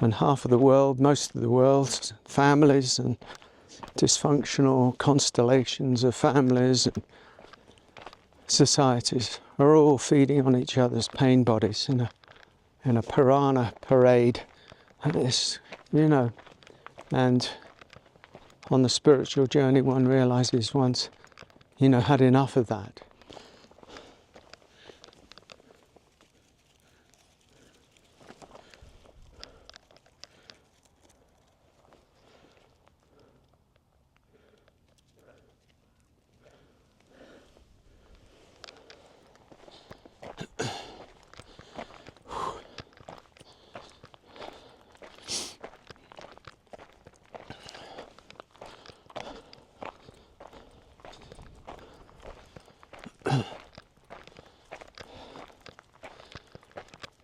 And half of the world, most of the world, families and dysfunctional constellations of families and societies are all feeding on each other's pain bodies in a piranha parade. And it's, and on the spiritual journey one realizes one's, had enough of that.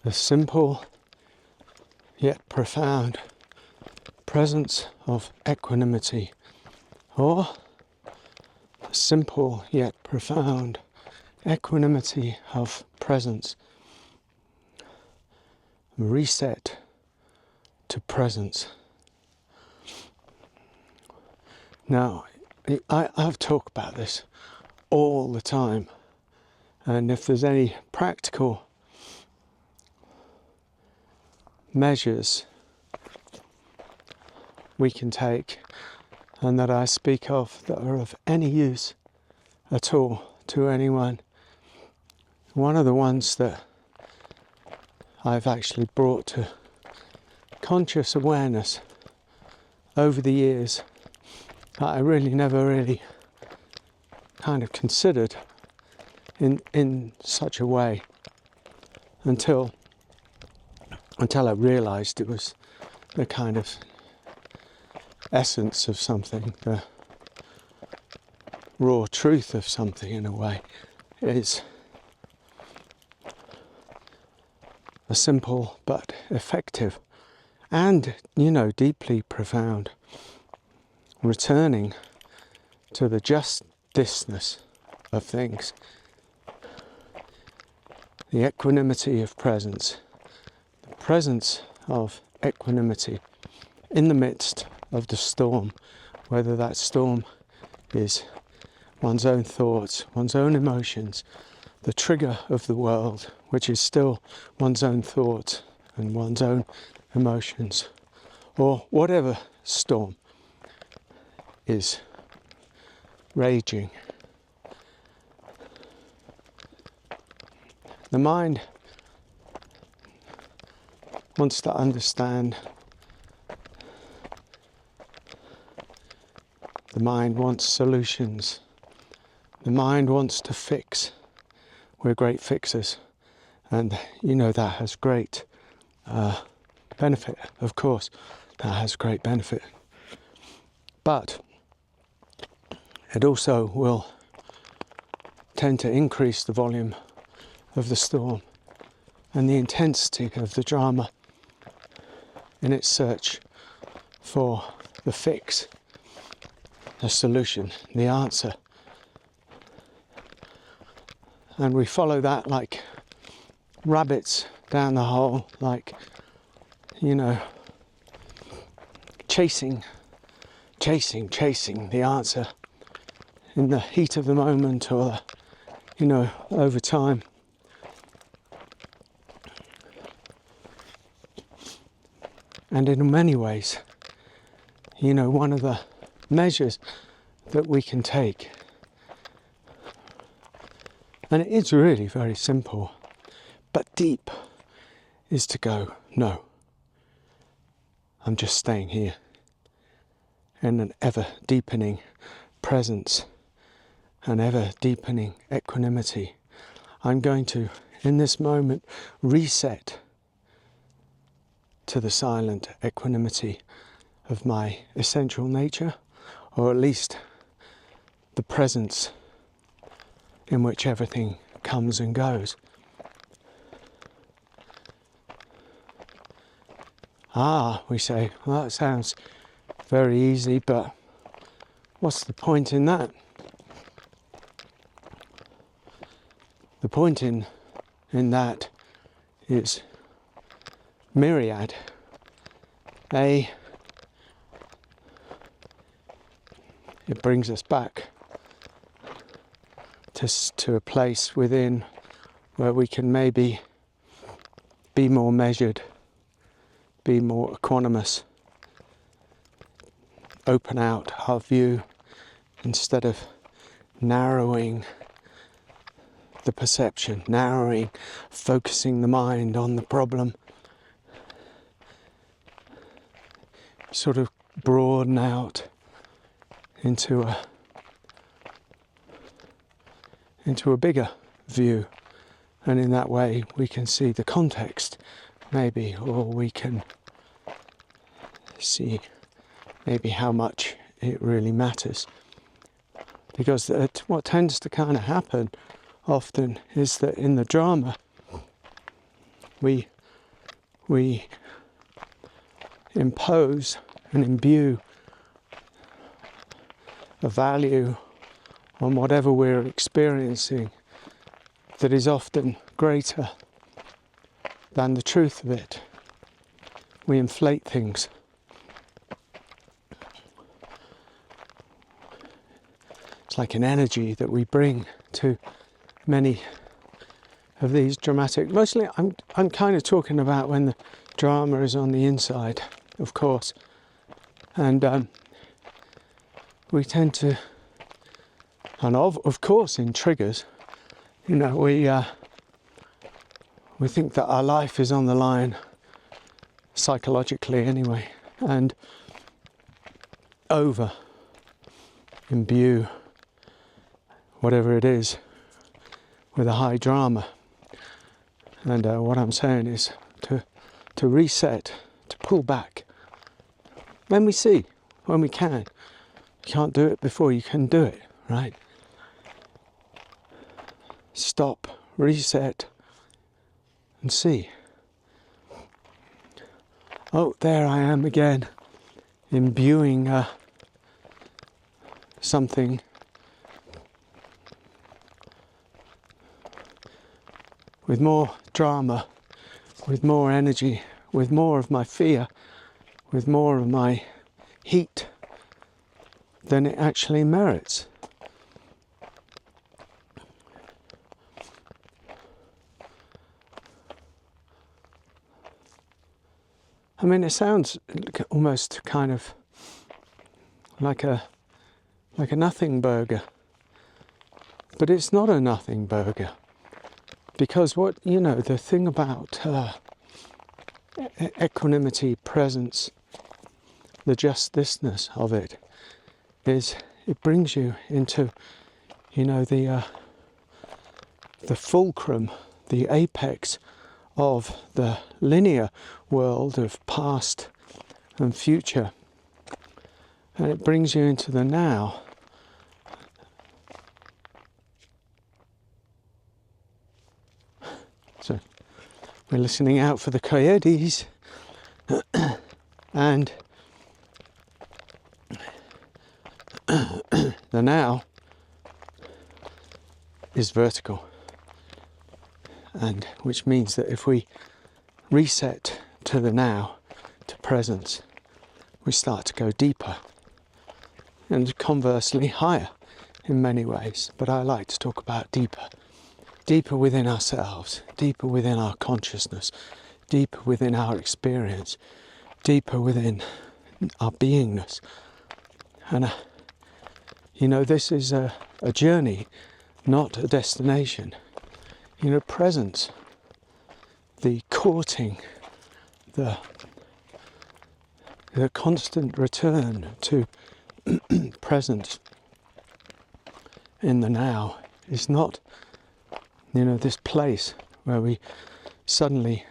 The simple yet profound presence of equanimity, or the simple yet profound equanimity of presence. Reset to presence. Now, I've talked about this all the time, and if there's any practical measures we can take and that I speak of that are of any use at all to anyone, one of the ones that I've actually brought to conscious awareness over the years that I really never kind of considered in such a way until I realized it was the kind of essence of something, the raw truth of something in a way. Is a simple but effective and, deeply profound returning to the just thisness of things. The equanimity of presence. The presence of equanimity in the midst of the storm, whether that storm is one's own thoughts, one's own emotions, the trigger of the world, which is still one's own thoughts and one's own emotions, or whatever storm is raging. The mind wants to understand. The mind wants solutions. The mind wants to fix. We're great fixers, and that has great benefit, of course. That has great benefit. But it also will tend to increase the volume of the storm and the intensity of the drama in its search for the fix, the solution, the answer. And we follow that like rabbits down the hole, like, chasing the answer in the heat of the moment or, over time. And in many ways, one of the measures that we can take, and it is really very simple, but deep, is to go, no, I'm just staying here in an ever deepening presence, an ever deepening equanimity. I'm going to, in this moment, reset to the silent equanimity of my essential nature, or at least the presence in which everything comes and goes. We say, well, that sounds very easy, but what's the point in that? The point in that is myriad. it brings us back to a place within where we can maybe be more measured, be more equanimous, open out our view instead of narrowing the perception, focusing the mind on the problem. Sort of broaden out into a bigger view, and in that way we can see the context maybe, or we can see maybe how much it really matters. Because what tends to kind of happen often is that in the drama we impose and imbue a value on whatever we're experiencing that is often greater than the truth of it. We inflate things. It's like an energy that we bring to many of these dramatic, mostly I'm kind of talking about when the drama is on the inside, of course, and we tend to, and of course in triggers, you know, we think that our life is on the line, psychologically anyway, and over imbue whatever it is with a high drama. And what I'm saying is to reset, to pull back. When we can. You can't do it before you can do it, right? Stop, reset, and see. Oh, there I am again, imbuing something with more drama, with more energy, with more of my fear, with more of my heat than it actually merits. I mean, it sounds almost kind of like a nothing burger, but it's not a nothing burger. Because the thing about equanimity, presence, the just thisness of it is it brings you into, the fulcrum, the apex of the linear world of past and future. And it brings you into the now. So we're listening out for the coyotes and the now is vertical, and which means that if we reset to the now, to presence, we start to go deeper and conversely higher in many ways. But I like to talk about deeper within ourselves, deeper within our consciousness, deeper within our experience, deeper within our beingness. And this is a journey, not a destination. Presence, the courting, the constant return to presence in the now is not, this place where we suddenly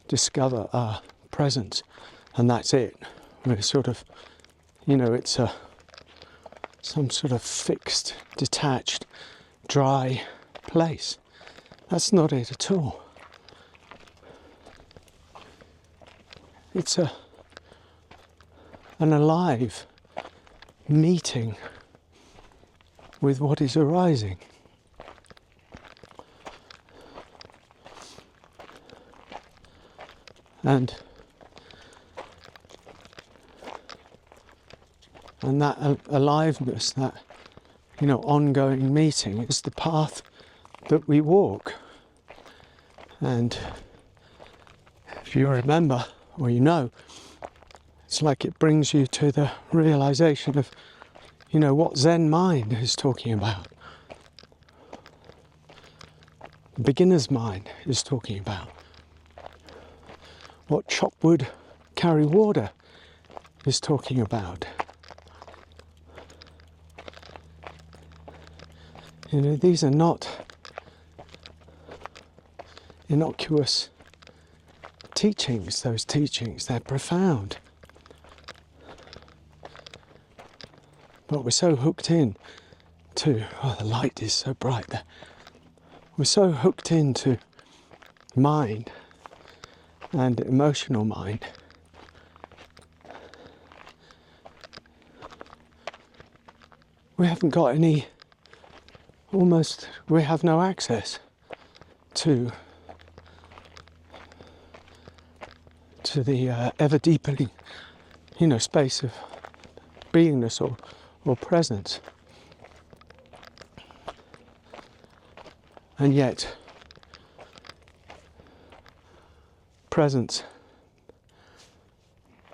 discover our presence and that's it. We're sort of, it's some sort of fixed, detached, dry place. That's not it at all. It's an alive meeting with what is arising. And And that aliveness, that, ongoing meeting is the path that we walk. And if you remember, or it's like it brings you to the realization of, what Zen mind is talking about. The beginner's mind is talking about. What chop wood, carry water is talking about. These are not innocuous teachings, those teachings, they're profound. But we're so hooked in to, the light is so bright there. We're so hooked into mind and emotional mind. We haven't got we have no access to the ever deepening, space of beingness or presence. And yet, presence,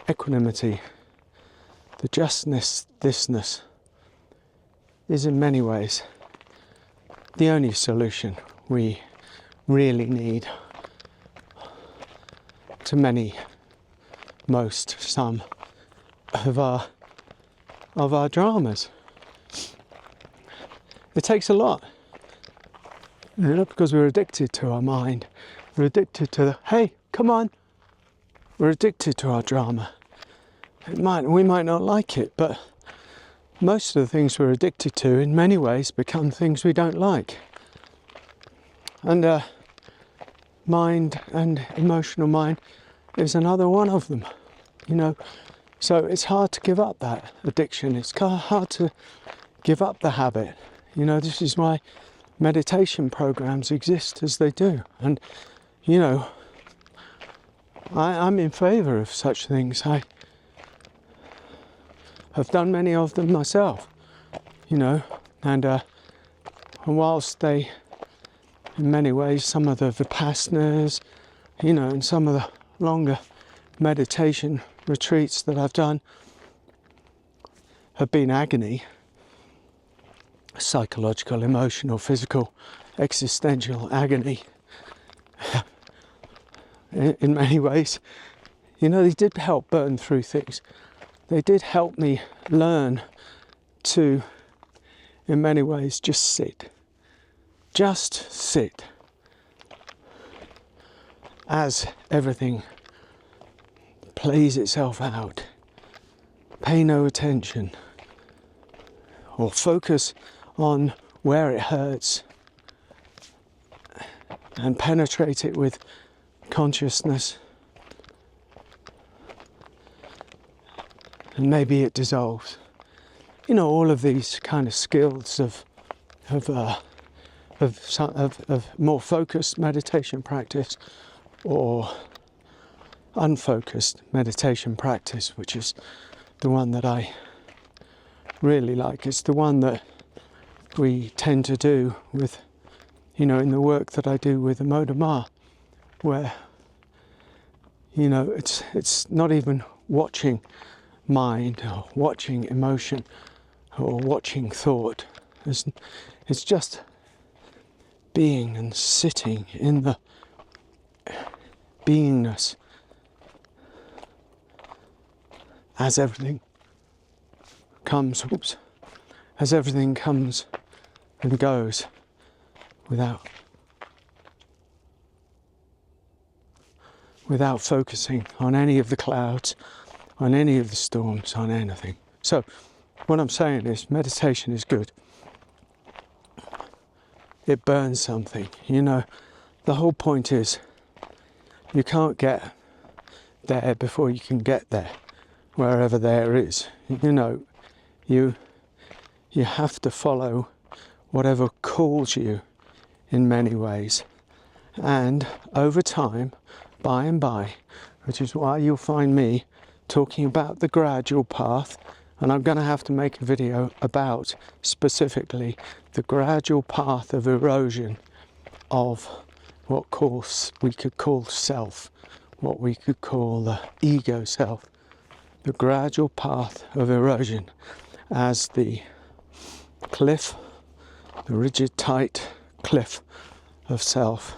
equanimity, the justness, thisness, is in many ways the only solution we really need to some of our dramas. It takes a lot, because we're addicted to our mind. We're addicted to hey, come on. We're addicted to our drama. We might not like it, but most of the things we're addicted to in many ways become things we don't like. And mind and emotional mind is another one of them, So it's hard to give up that addiction. It's hard to give up the habit. This is why meditation programs exist as they do. And, I'm in favour of such things. I have done many of them myself, and whilst they, in many ways, some of the Vipassanas, and some of the longer meditation retreats that I've done have been agony, psychological, emotional, physical, existential agony. In many ways, they did help burn through things. They did help me learn to, in many ways, just sit. Just sit. As everything plays itself out. Pay no attention. Or focus on where it hurts. And penetrate it with consciousness. And maybe it dissolves. All of these kind of skills of more focused meditation practice or unfocused meditation practice, which is the one that I really like. It's the one that we tend to do with, in the work that I do with the Mode of Ma, where, it's not even watching mind or watching emotion or watching thought. It's just being and sitting in the beingness as everything comes and goes without focusing on any of the clouds, on any of the storms, on anything. So what I'm saying is meditation is good. It burns something. The whole point is you can't get there before you can get there, wherever there is. You have to follow whatever calls you in many ways. And over time, by and by, which is why you'll find me talking about the gradual path And I'm going to have to make a video about specifically the gradual path of erosion of what we could call self, what we could call the ego self. The gradual path of erosion as the cliff, the rigid, tight cliff of self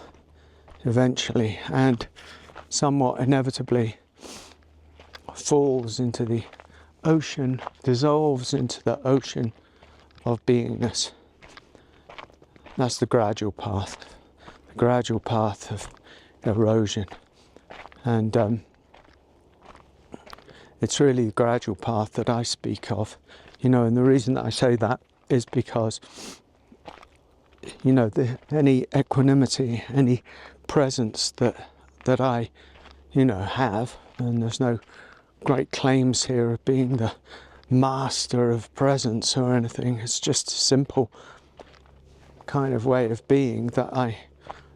eventually and somewhat inevitably falls into the ocean, dissolves into the ocean of beingness. That's the gradual path of erosion. And it's really the gradual path that I speak of, and the reason that I say that is because, any equanimity, any presence that I, have, and there's no great claims here of being the master of presence or anything, it's just a simple kind of way of being that I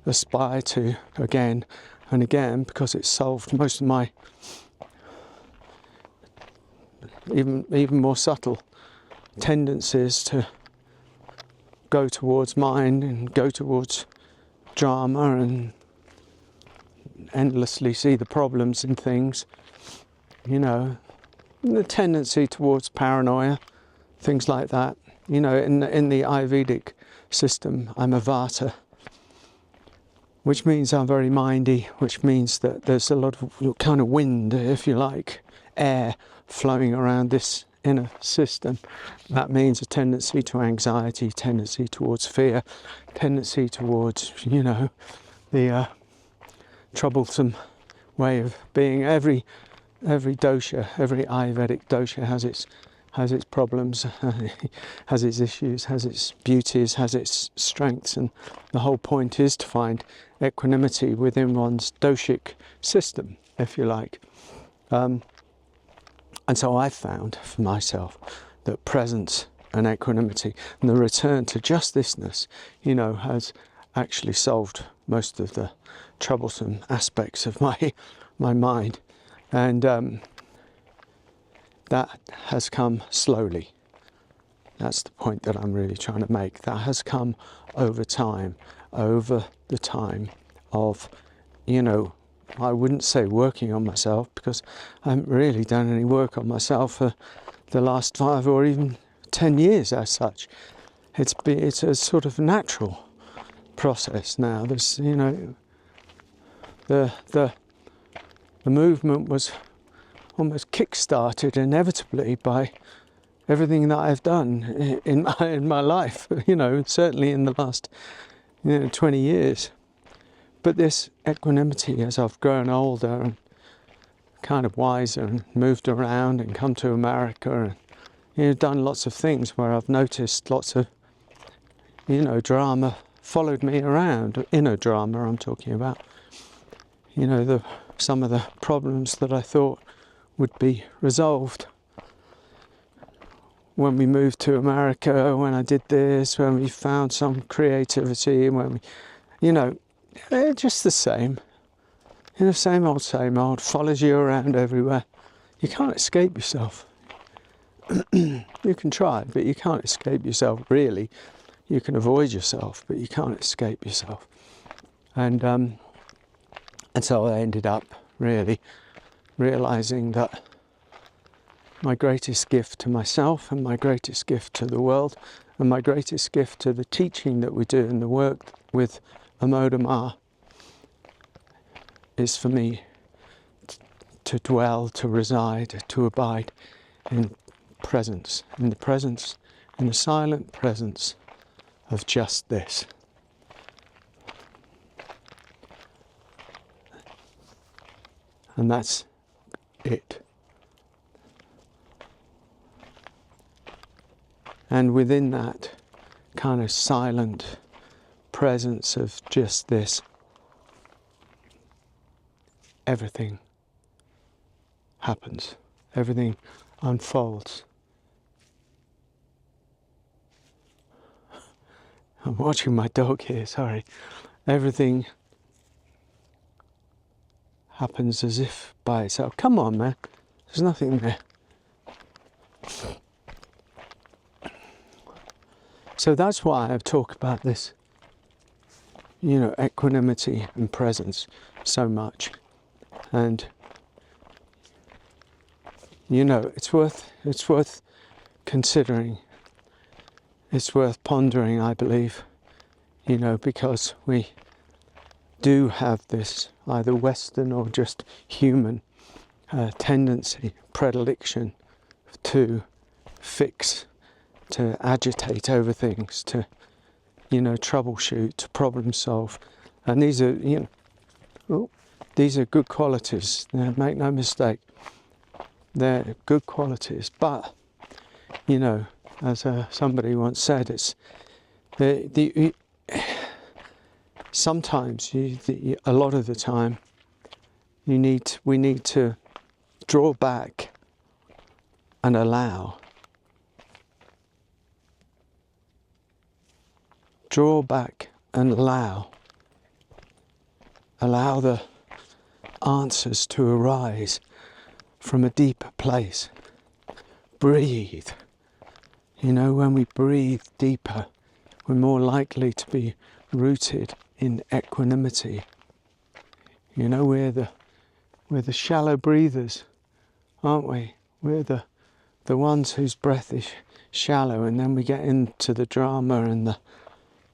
aspire to again and again, because it's solved most of my even more subtle tendencies to go towards mind and go towards drama and endlessly see the problems in things, the tendency towards paranoia, things like that. In the Ayurvedic system, I'm a Vata, which means I'm very mindy, which means that there's a lot of kind of wind, if you like, air flowing around this inner system. That means a tendency to anxiety, tendency towards fear, tendency towards, the troublesome way of being. Every dosha, every Ayurvedic dosha has its problems, has its issues, has its beauties, has its strengths, and the whole point is to find equanimity within one's doshic system, if you like. And so I've found for myself that presence and equanimity and the return to just thisness, has actually solved most of the troublesome aspects of my mind. And that has come slowly. That's the point that I'm really trying to make. That has come over time, over the time of, I wouldn't say working on myself, because I haven't really done any work on myself for the last 5 or even 10 years as such. It's a sort of natural process now. There's, the movement was almost kick-started inevitably by everything that I've done in my life, certainly in the last 20 years. But this equanimity, as I've grown older and kind of wiser and moved around and come to America and done lots of things where I've noticed lots of drama followed me around, inner drama I'm talking about. Some of the problems that I thought would be resolved when we moved to America, when I did this, when we found some creativity, when we, just the same. Same old, follows you around everywhere. You can't escape yourself. You can try, but you can't escape yourself, really. You can avoid yourself, but you can't escape yourself. And so I ended up really realizing that my greatest gift to myself and my greatest gift to the world and my greatest gift to the teaching that we do and the work with Amodama is for me to dwell, to reside, to abide in presence, in the silent presence of just this. And that's it. And within that kind of silent presence of just this, everything happens, everything unfolds. I'm watching my dog here, sorry. Everything happens as if by itself. Come on, man. There's nothing there. So that's why I've talked about this, equanimity and presence so much. And it's worth considering. It's worth pondering, I believe, because we do have this either Western or just human tendency, predilection to fix, to agitate over things, to troubleshoot, to problem solve. And these are good qualities. Make no mistake, they're good qualities. But as somebody once said, it's sometimes a lot of the time we need to draw back and allow. Draw back and allow the answers to arise from a deeper place. Breathe. When we breathe deeper, we're more likely to be rooted in equanimity. We're the shallow breathers, aren't we? We're the ones whose breath is shallow, and then we get into the drama and the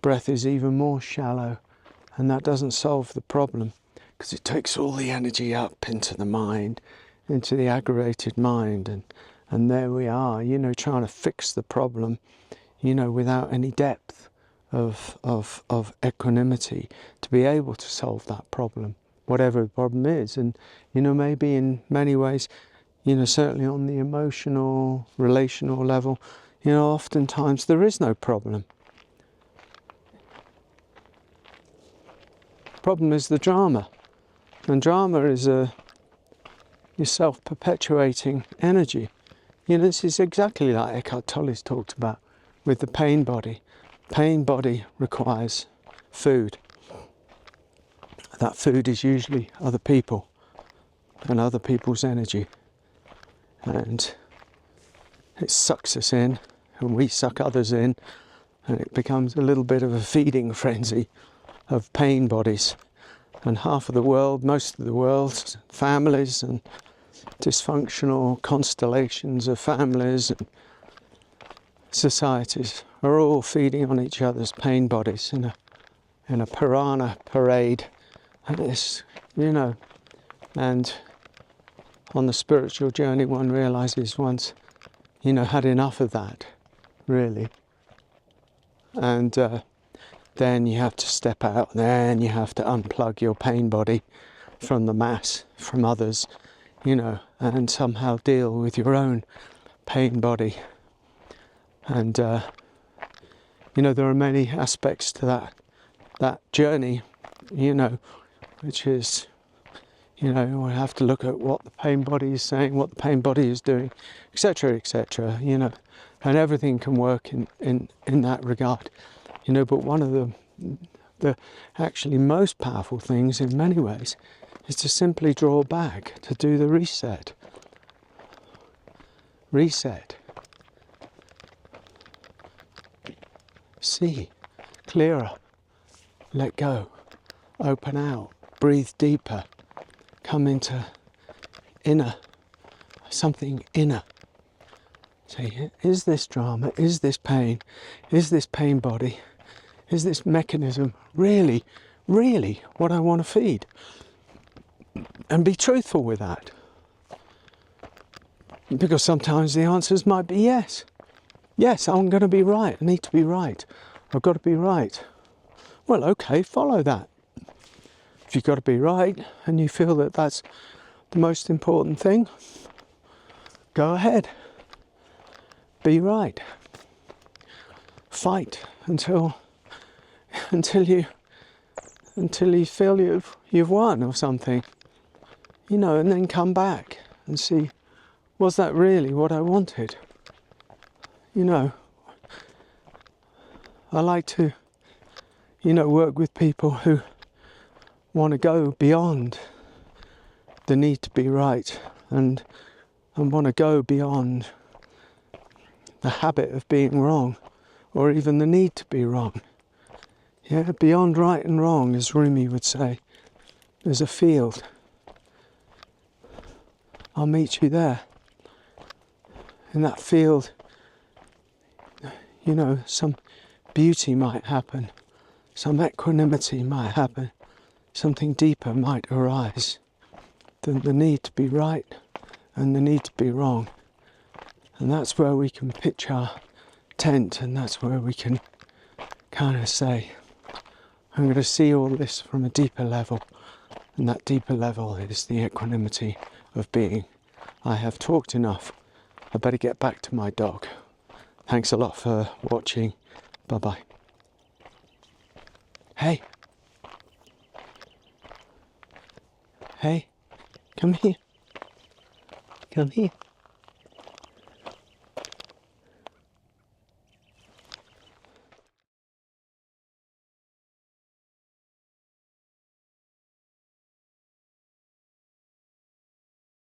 breath is even more shallow, and that doesn't solve the problem because it takes all the energy up into the mind, into the aggravated mind, and there we are, trying to fix the problem, without any depth of equanimity to be able to solve that problem, whatever the problem is. And maybe in many ways, certainly on the emotional, relational level, oftentimes there is no problem. Problem is the drama, and drama is your self-perpetuating energy. This is exactly like Eckhart Tolle's talked about with the pain body. Pain body requires food. That food is usually other people and other people's energy, and it sucks us in, and we suck others in, and it becomes a little bit of a feeding frenzy of pain bodies. And half of the world, most of the world, families and dysfunctional constellations of families and societies are all feeding on each other's pain bodies in a piranha parade. And this, and on the spiritual journey one realizes one's, had enough of that, really. And then you have to step out, then you have to unplug your pain body from the mass, from others, and somehow deal with your own pain body. And, there are many aspects to that journey, which is, we have to look at what the pain body is saying, what the pain body is doing, etc., etc., and everything can work in that regard. But one of the actually most powerful things in many ways is to simply draw back, to do the reset. Reset. See, clearer, let go, open out, breathe deeper, come into something inner. Say, is this drama, is this pain, is this pain body, is this mechanism really, really what I want to feed? And be truthful with that. Because sometimes the answers might be yes. Yes, I'm going to be right. I need to be right. I've got to be right. Well, okay, follow that. If you've got to be right and you feel that that's the most important thing, go ahead. Be right. Fight until you feel you've won or something. And then come back and see, was that really what I wanted? I like to, work with people who want to go beyond the need to be right and want to go beyond the habit of being wrong or even the need to be wrong. Yeah, beyond right and wrong, as Rumi would say, there's a field. I'll meet you there. In that field, you know, some beauty might happen, some equanimity might happen, something deeper might arise than the need to be right and the need to be wrong. And that's where we can pitch our tent, and that's where we can kind of say, I'm going to see all this from a deeper level, and that deeper level is the equanimity of being. I have talked enough. I better get back to my dog. Thanks a lot for watching. Bye-bye. Hey. Hey, come here. Come here.